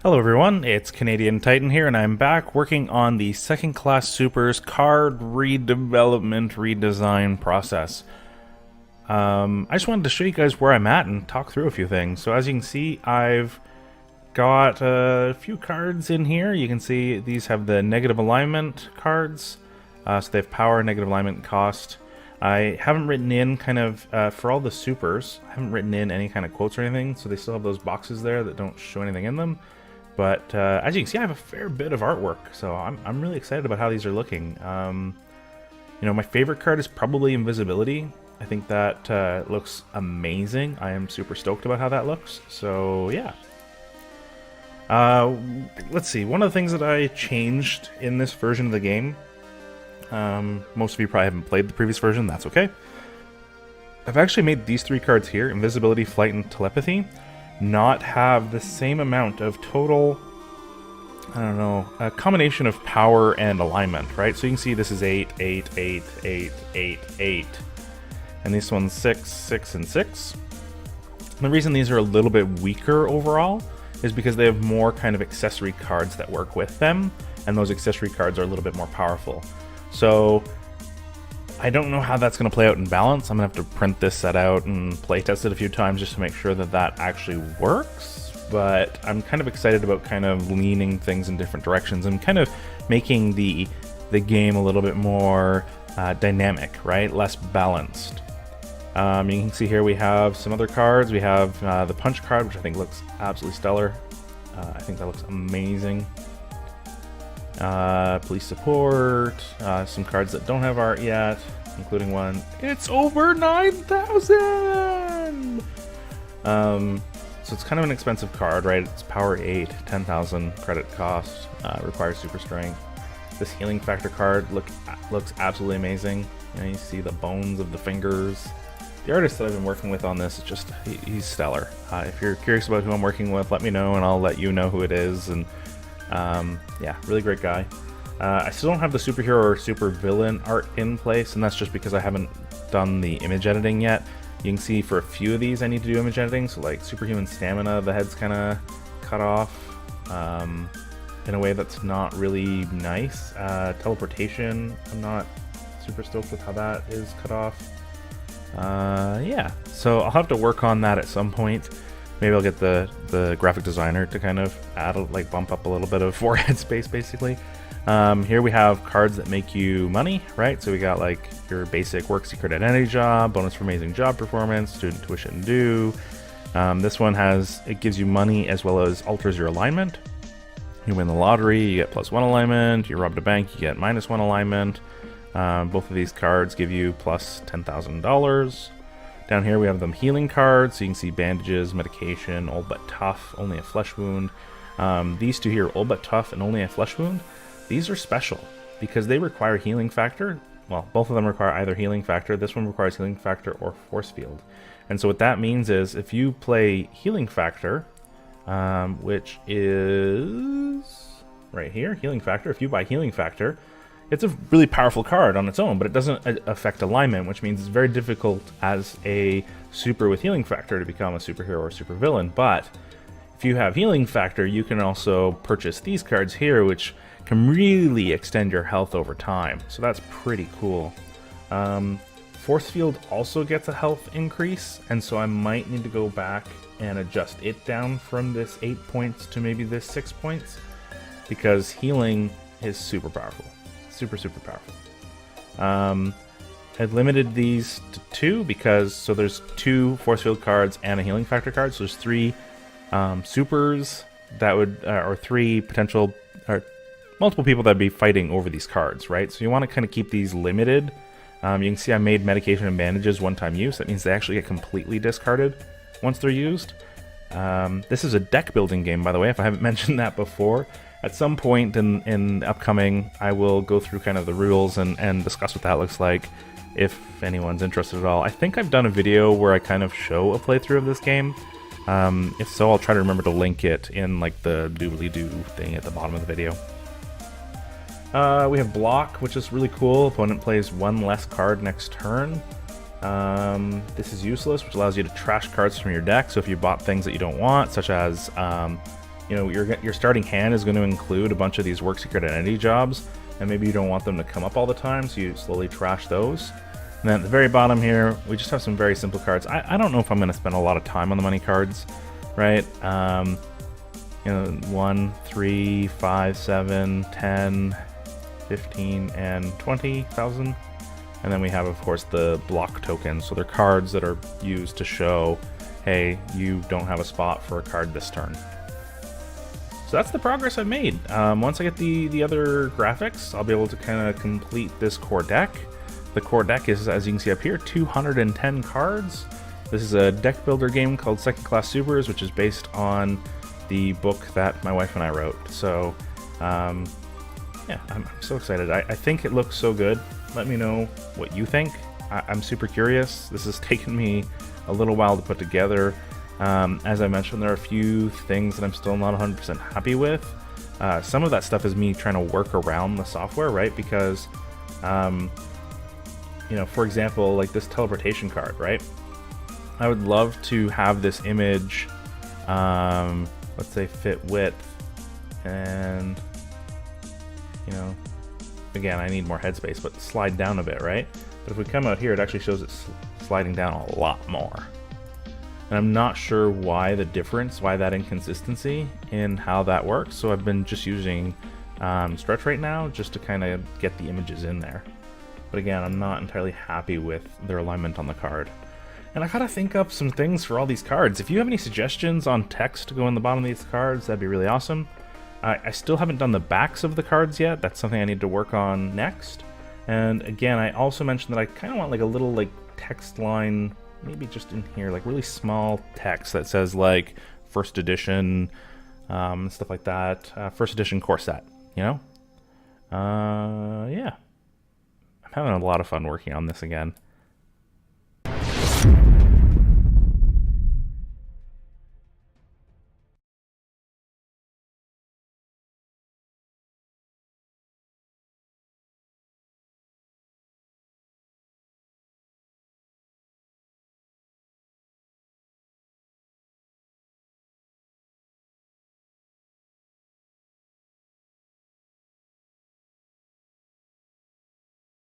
Hello everyone, it's Canadian Titan here, and I'm back working on the Second Class Supers card redevelopment redesign process. I just wanted to show you guys where I'm at and talk through a few things. So as you can see, I've got a few cards in here. You can see these have the negative alignment cards, so they have power, negative alignment, cost. I haven't written in for all the supers, I haven't written in any kind of quotes or anything, so they still have those boxes there that don't show anything in them. But as you can see, I have a fair bit of artwork, so I'm really excited about how these are looking. You know, my favorite card is probably Invisibility. I think that looks amazing. I am super stoked about how that looks. So yeah. Let's see. One of the things that I changed in this version of the game, most of you probably haven't played the previous version. That's okay. I've actually made these three cards here, Invisibility, Flight, and Telepathy, not have the same amount of total, I don't know, a combination of power and alignment, right? So you can see this is 8, 8, 8, 8, 8, 8. And this one's 6, 6, and 6. And the reason these are a little bit weaker overall is because they have more kind of accessory cards that work with them, and those accessory cards are a little bit more powerful. So I don't know how that's going to play out in balance. I'm going to have to print this set out and play test it a few times just to make sure that that actually works. But I'm kind of excited about kind of leaning things in different directions and kind of making the game a little bit more dynamic, right? Less balanced. You can see here we have some other cards. We have the punch card, which I think looks absolutely stellar. I think that looks amazing. Police support, some cards that don't have art yet, including one. It's over 9,000! So it's kind of an expensive card, right? It's power 8, 10,000 credit cost, requires super strength. This healing factor card looks absolutely amazing. You know, you see the bones of the fingers. The artist that I've been working with on this is just, he's stellar. If you're curious about who I'm working with, let me know and I'll let you know who it is. And yeah, really great guy. I still don't have the superhero or super villain art in place, and that's just because I haven't done the image editing yet. You can see for a few of these I need to do image editing, so like superhuman stamina, the head's kind of cut off in a way that's not really nice. Teleportation, I'm not super stoked with how that is cut off. Yeah, so I'll have to work on that at some point. Maybe I'll get the graphic designer to kind of add, like, bump up a little bit of forehead space, basically. Here we have cards that make you money, right? So we got, like, your basic work secret at any job, bonus for amazing job performance, student tuition due. This one it gives you money as well as alters your alignment. You win the lottery, you get +1 alignment. You robbed a bank, you get -1 alignment. Both of these cards give you plus $10,000. Down here we have them healing cards, so you can see bandages, medication, old but tough, only a flesh wound. These two here, old but tough and only a flesh wound, these are special because they require healing factor. Well, both of them require either healing factor. This one requires healing factor or force field. And so what that means is if you play healing factor, which is right here, healing factor, if you buy healing factor, it's a really powerful card on its own, but it doesn't affect alignment, which means it's very difficult as a super with healing factor to become a superhero or supervillain. But if you have healing factor, you can also purchase these cards here, which can really extend your health over time. So that's pretty cool. Force field also gets a health increase, and so I might need to go back and adjust it down from this 8 points to maybe this 6 points, because healing is super powerful. Super powerful. I've limited these to 2 because so there's 2 force field cards and a healing factor card, so there's 3 supers that would or 3 potential or multiple people that'd be fighting over these cards, right? So you want to kind of keep these limited. You can see I made medication and bandages one-time use. That means they actually get completely discarded once they're used. This is a deck building game, by the way, if I haven't mentioned that before. At some point in upcoming, I will go through kind of the rules and discuss what that looks like, if anyone's interested at all. I think I've done a video where I kind of show a playthrough of this game. If so, I'll try to remember to link it in like the doobly-doo thing at the bottom of the video. We have block, which is really cool. Opponent plays 1 less card next turn. This is useless, which allows you to trash cards from your deck. So if you bought things that you don't want, such as you know, your starting hand is going to include a bunch of these work secret identity jobs, and maybe you don't want them to come up all the time, so you slowly trash those. And then at the very bottom here, we just have some very simple cards. I don't know if I'm going to spend a lot of time on the money cards, right? You know, 1, 3, 5, 7, 10, 15, and 20,000. And then we have, of course, the block tokens. So they're cards that are used to show, hey, you don't have a spot for a card this turn. So that's the progress I've made. Once I get the other graphics, I'll be able to kind of complete this core deck. The core deck is, as you can see up here, 210 cards. This is a deck builder game called Second Class Supers, which is based on the book that my wife and I wrote. So, yeah, I'm so excited. I think it looks so good. Let me know what you think. I'm super curious. This has taken me a little while to put together. As I mentioned, there are a few things that I'm still not 100% happy with. Some of that stuff is me trying to work around the software, right? Because, you know, for example, like this teleportation card, right? I would love to have this image, let's say fit width, and, you know, again, I need more headspace, but slide down a bit, right? But if we come out here, it actually shows it sliding down a lot more. And I'm not sure why that inconsistency in how that works. So I've been just using stretch right now just to kind of get the images in there. But again, I'm not entirely happy with their alignment on the card. And I gotta think up some things for all these cards. If you have any suggestions on text to go in the bottom of these cards, that'd be really awesome. I still haven't done the backs of the cards yet. That's something I need to work on next. And again, I also mentioned that I kind of want like a little like text line, maybe just in here, like really small text that says like first edition, stuff like that. First edition core set, you know? Yeah. I'm having a lot of fun working on this again.